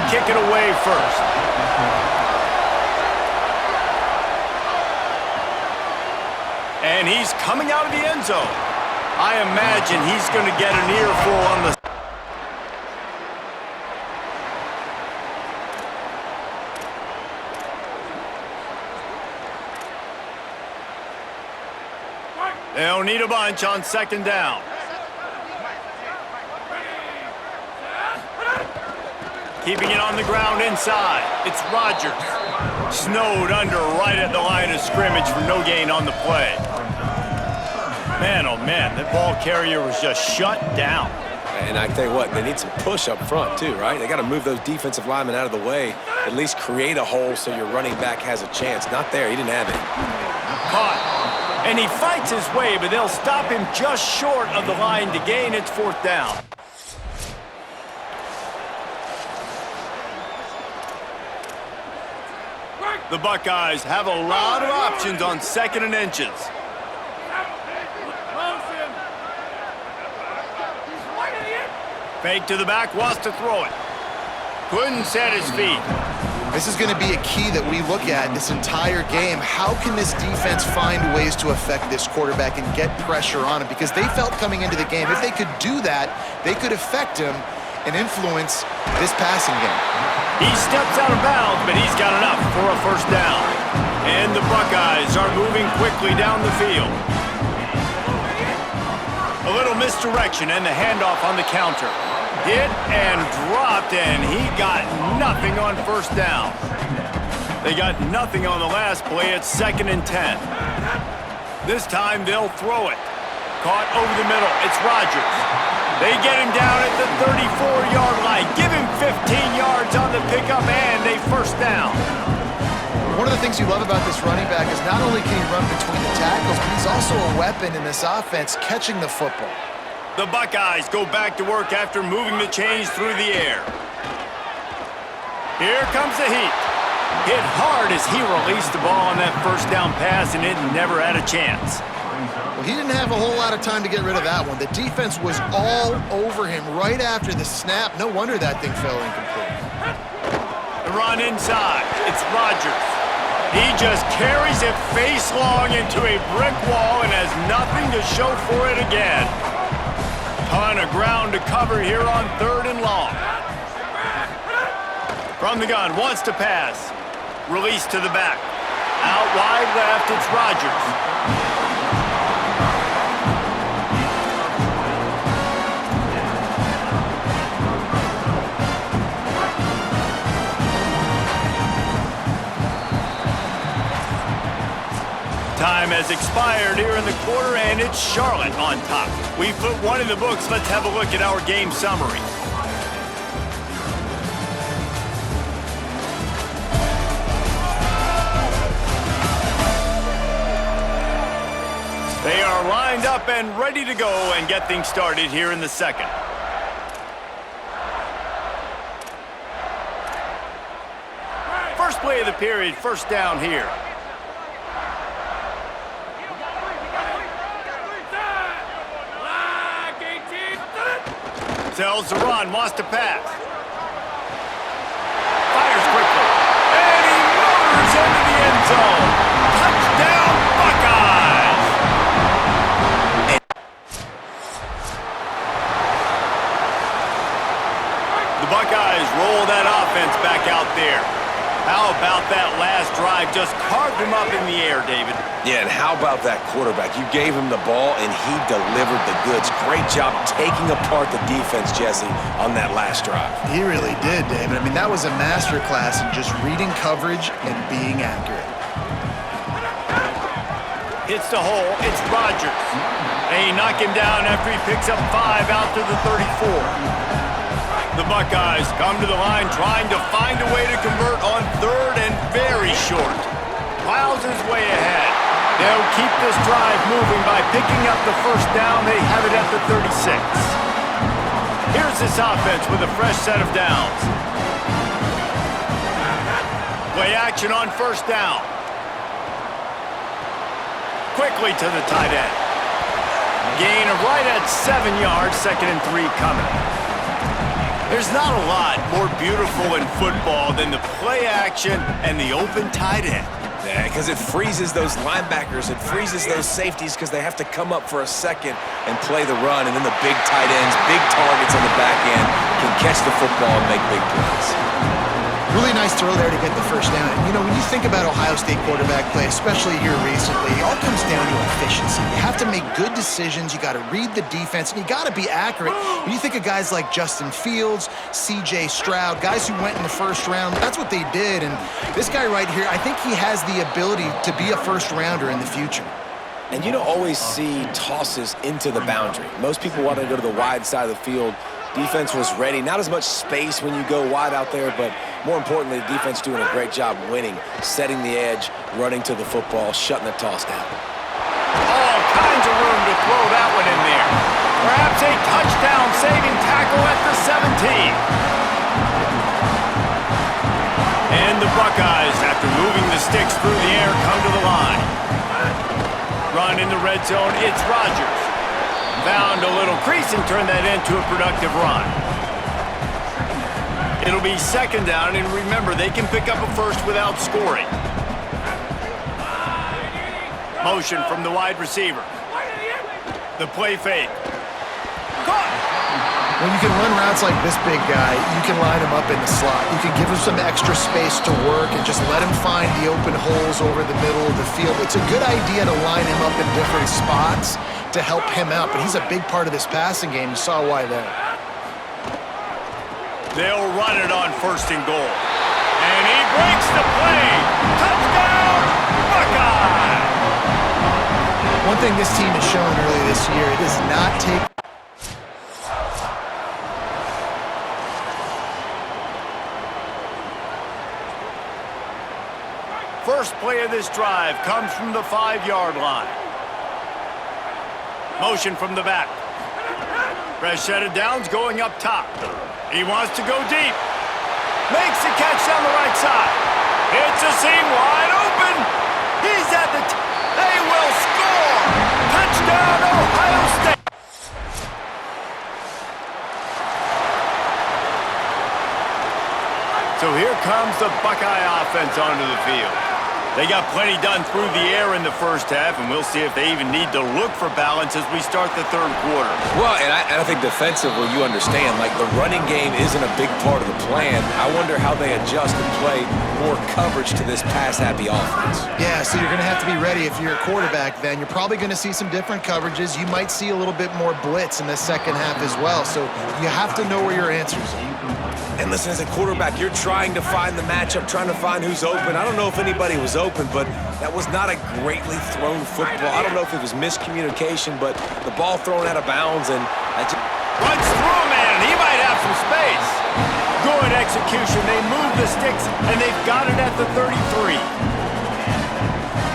to kick it away first. And he's coming out of the end zone. I imagine he's going to get an earful on the... They'll need a bunch on second down. Keeping it on the ground inside. It's Rodgers. Snowed under right at the line of scrimmage for no gain on the play. Man, oh man, that ball carrier was just shut down. And I tell you what, they need some push up front too, right? They got to move those defensive linemen out of the way, at least create a hole so your running back has a chance. Not there, he didn't have it. Caught. And he fights his way, but they'll stop him just short of the line to gain its fourth down. The Buckeyes have a lot of options on second and inches. Fake to the back, wants to throw it. Couldn't set his feet. This is going to be a key that we look at this entire game. How can this defense find ways to affect this quarterback and get pressure on him? Because they felt coming into the game, if they could do that, they could affect him and influence this passing game. He steps out of bounds, but he's got enough for a first down. And the Buckeyes are moving quickly down the field. A little misdirection and the handoff on the counter. Hit and dropped, and he got nothing on first down. They got nothing on the last play. It's 2nd and 10. This time they'll throw it. Caught over the middle. It's Rodgers. They get him down at the 34-yard line. Give him 15 yards on the pickup and a first down. One of the things you love about this running back is not only can he run between the tackles, but he's also a weapon in this offense catching the football. The Buckeyes go back to work after moving the chains through the air. Here comes the heat. Hit hard as he released the ball on that first down pass, and it never had a chance. Well, he didn't have a whole lot of time to get rid of that one. The defense was all over him right after the snap. No wonder that thing fell incomplete. The run inside. It's Rodgers. He just carries it face long into a brick wall and has nothing to show for it again. Ton of ground to cover here on 3rd and long. From the gun, wants to pass. Release to the back. Out wide left, it's Rodgers. Time has expired here in the quarter, and it's Charlotte on top. We've put one in the books. Let's have a look at our game summary. They are lined up and ready to go and get things started here in the second. First play of the period, first down here. Tells the run, wants to pass. Fires quickly. And he motors into the end zone. Touchdown, Buckeyes! The Buckeyes roll that offense back out there. How about that last drive? Just carved him up in the air, David. Yeah, and how about that quarterback? You gave him the ball, and he delivered the goods. Great job taking apart the defense, Jesse, on that last drive. He really did, David. I mean, that was a masterclass in just reading coverage and being accurate. Hits the hole. It's Rodgers. They knock him down after he picks up 5 out to the 34. The Buckeyes come to the line trying to find a way to convert on 3rd and very short. Plows his way ahead. They'll keep this drive moving by picking up the first down. They have it at the 36. Here's this offense with a fresh set of downs. Play action on first down. Quickly to the tight end. Gain of right at 7 yards, 2nd and 3 coming. There's not a lot more beautiful in football than the play action and the open tight end. Yeah, because it freezes those linebackers. It freezes those safeties because they have to come up for a second and play the run. And then the big tight ends, big targets on the back end can catch the football and make big plays. Really nice throw there to get the first down. And, you know, when you think about Ohio State quarterback play, especially here recently, it all comes down to efficiency. You have to make good decisions. You got to read the defense, and you got to be accurate. When you think of guys like Justin Fields, C.J. Stroud, guys who went in the first round, that's what they did. And this guy right here, I think he has the ability to be a first-rounder in the future. And you don't always see tosses into the boundary. Most people want to go to the wide side of the field. Defense was ready. Not as much space when you go wide out there, but more importantly, the defense doing a great job winning, setting the edge, running to the football, shutting the toss down. All kinds of room to throw that one in there. Perhaps a touchdown-saving tackle at the 17. And the Buckeyes, after moving the sticks through the air, come to the line. Run in the red zone, it's Rodgers. Found a little crease and turned that into a productive run. It'll be second down, and remember, they can pick up a first without scoring. Motion from the wide receiver. The play fake. Caught! When you can run routes like this big guy, you can line him up in the slot. You can give him some extra space to work and just let him find the open holes over the middle of the field. It's a good idea to line him up in different spots to help him out, but he's a big part of this passing game. You saw why there. They'll run it on first and goal. And he breaks the play. Touchdown, Buckeye! One thing this team has shown early this year, it does not take First play of this drive comes from the 5-yard line. Motion from the back. Fresh set of downs going up top. He wants to go deep. Makes the catch down the right side. It's a seam wide open. He's at the they will score. Touchdown, Ohio State. So here comes the Buckeye offense onto the field. They got plenty done through the air in the first half, and we'll see if they even need to look for balance as we start the third quarter. Well, and I think defensively, you understand, like the running game isn't a big part of the plan. I wonder how they adjust and play more coverage to this pass-happy offense. Yeah, so you're going to have to be ready if you're a quarterback then. You're probably going to see some different coverages. You might see a little bit more blitz in the second half as well, so you have to know where your answers are. And listen, as a quarterback, you're trying to find the matchup, trying to find who's open. I don't know if anybody was open, but that was not a greatly thrown football. I don't know if it was miscommunication, but the ball thrown out of bounds, and I just... Runs through a man. He might have some space. Good execution. They move the sticks, and they've got it at the 33.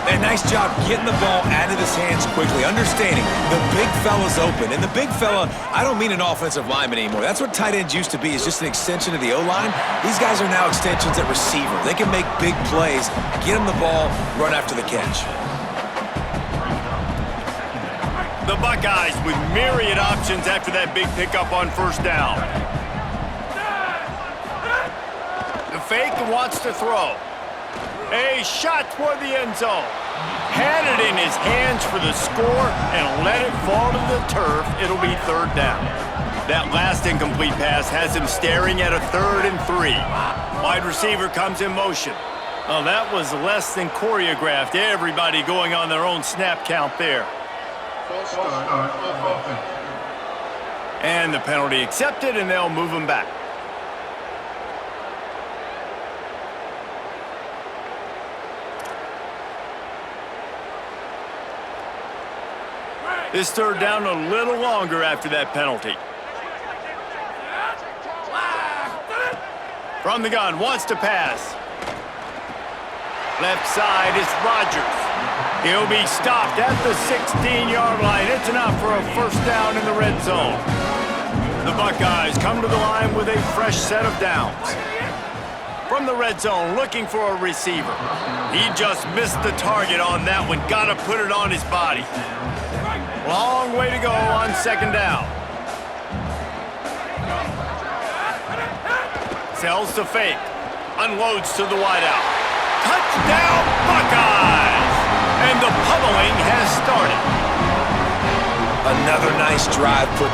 And nice job getting the ball out of his hands quickly, understanding the big fella's open. And the big fella, I don't mean an offensive lineman anymore. That's what tight ends used to be, is just an extension of the O-line. These guys are now extensions at receiver. They can make big plays, get him the ball, run after the catch. The Buckeyes with myriad options after that big pickup on first down. The fake wants to throw. A shot toward the end zone. Had it in his hands for the score and let it fall to the turf. It'll be third down. That last incomplete pass has him staring at a 3rd and 3. Wide receiver comes in motion. Oh, that was less than choreographed. Everybody going on their own snap count there. And the penalty accepted, and they'll move him back. This third down a little longer after that penalty. From the gun, wants to pass. Left side is Rodgers. He'll be stopped at the 16-yard line. It's enough for a first down in the red zone. The Buckeyes come to the line with a fresh set of downs. From the red zone, looking for a receiver. He just missed the target on that one. Got to put it on his body. Long way to go on second down. Sells the fake. Unloads to the wideout. Touchdown, Buckeyes! And the pummeling has started. Another nice drive put.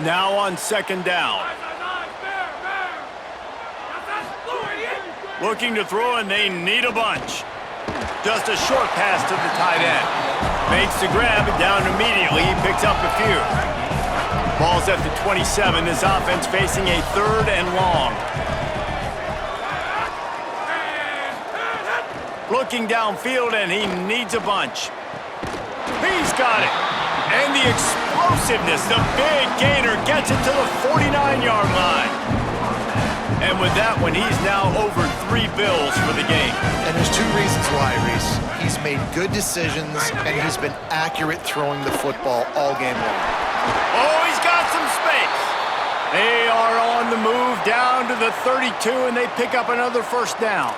Now on second down. Looking to throw, and they need a bunch. Just a short pass to the tight end. Makes the grab, and down immediately. He picks up a few. Ball's at the 27. This offense facing a 3rd and long. Looking downfield, and he needs a bunch. He's got it. And the explosiveness, the big gainer gets it to the 49-yard line. And with that one, he's now over 3 bills for the game. And there's 2 reasons why, Reese. He's made good decisions, and he's been accurate throwing the football all game long. Oh, he's got some space. They are on the move down to the 32, and they pick up another first down.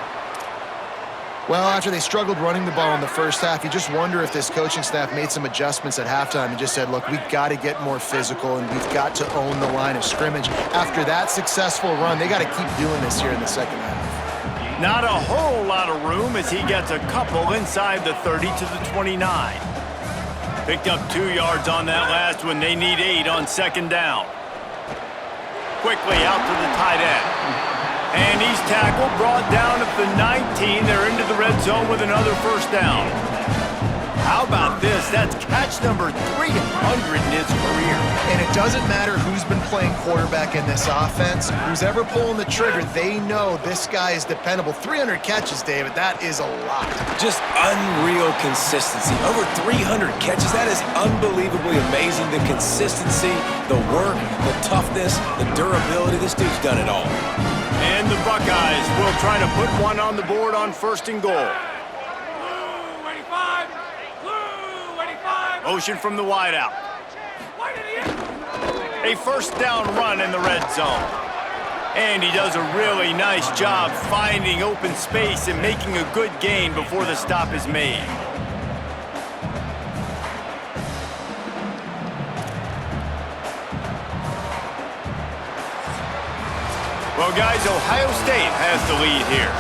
Well, after they struggled running the ball in the first half, you just wonder if this coaching staff made some adjustments at halftime and just said, look, we've got to get more physical and we've got to own the line of scrimmage. After that successful run, they got to keep doing this here in the second half. Not a whole lot of room as he gets a couple inside the 30 to the 29. Picked up 2 yards on that last one. They need 8 on second down. Quickly out to the tight end. And he's tackled, brought down at the 19. They're into the red zone with another first down. How about this? That's catch number 300 in his career. And it doesn't matter who's been playing quarterback in this offense. Who's ever pulling the trigger, they know this guy is dependable. 300 catches, David, that is a lot. Just unreal consistency. Over 300 catches. That is unbelievably amazing. The consistency, the work, the toughness, the durability. This dude's done it all. And the Buckeyes will try to put one on the board on 1st and goal. Motion from the wideout. A first down run in the red zone. And he does a really nice job finding open space and making a good gain before the stop is made. Well, guys, Ohio State has the lead here,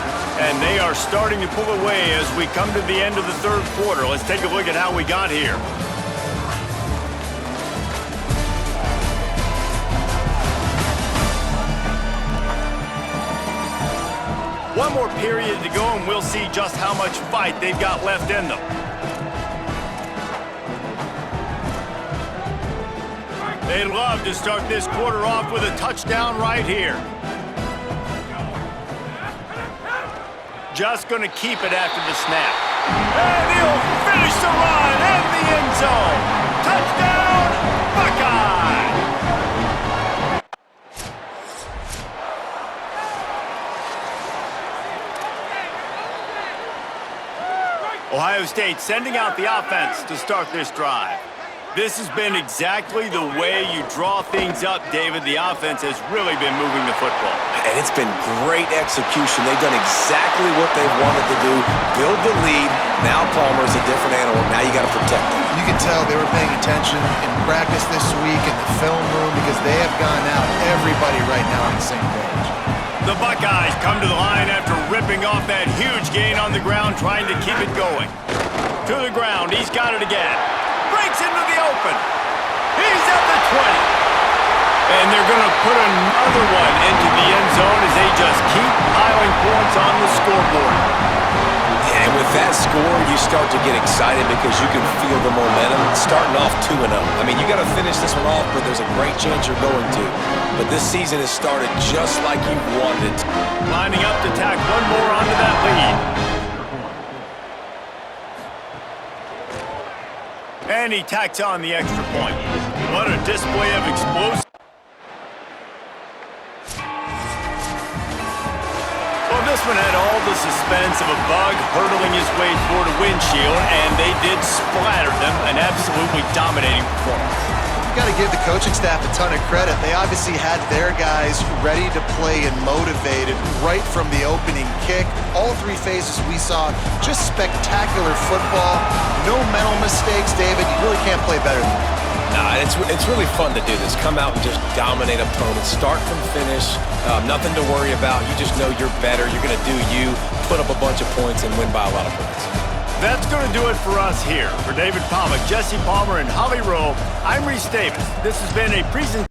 and they are starting to pull away as we come to the end of the 3rd quarter. Let's take a look at how we got here. One more period to go, and we'll see just how much fight they've got left in them. They'd love to start this quarter off with a touchdown right here. Just going to keep it after the snap. And he'll finish the run in the end zone. Touchdown, Buckeye! Ohio State sending out the offense to start this drive. This has been exactly the way you draw things up, David. The offense has really been moving the football. And it's been great execution. They've done exactly what they've wanted to do. Build the lead. Now Palmer's a different animal. Now you got to protect him. You can tell they were paying attention in practice this week in the film room because they have gone out, everybody right now on the same page. The Buckeyes come to the line after ripping off that huge gain on the ground, trying to keep it going. To the ground. He's got it again. Breaks into the open. He's at the 20. And they're going to put another one into the end zone as they just keep piling points on the scoreboard. And with that score, you start to get excited because you can feel the momentum starting off 2-0. I mean, you got to finish this one off, but there's a great chance you're going to. But this season has started just like you wanted it to. Lining up to tack one more onto that lead. And he tacks on the extra point. What a display of explosive. Well, this one had all the suspense of a bug hurtling his way toward a windshield, and they did splatter them. An absolutely dominating performance. You got to give the coaching staff a ton of credit. They obviously had their guys ready to play and motivated right from the opening kick. All three phases we saw just spectacular football. No mental mistakes, David. You really can't play better than that. Nah, it's really fun to do this. Come out and just dominate opponents. Start from finish. Nothing to worry about. You just know you're better. You're going to do you, put up a bunch of points, and win by a lot of points. That's going to do it for us here. For David Pollack, Jesse Palmer, and Holly Rowe, I'm Reese Davis. This has been a presentation.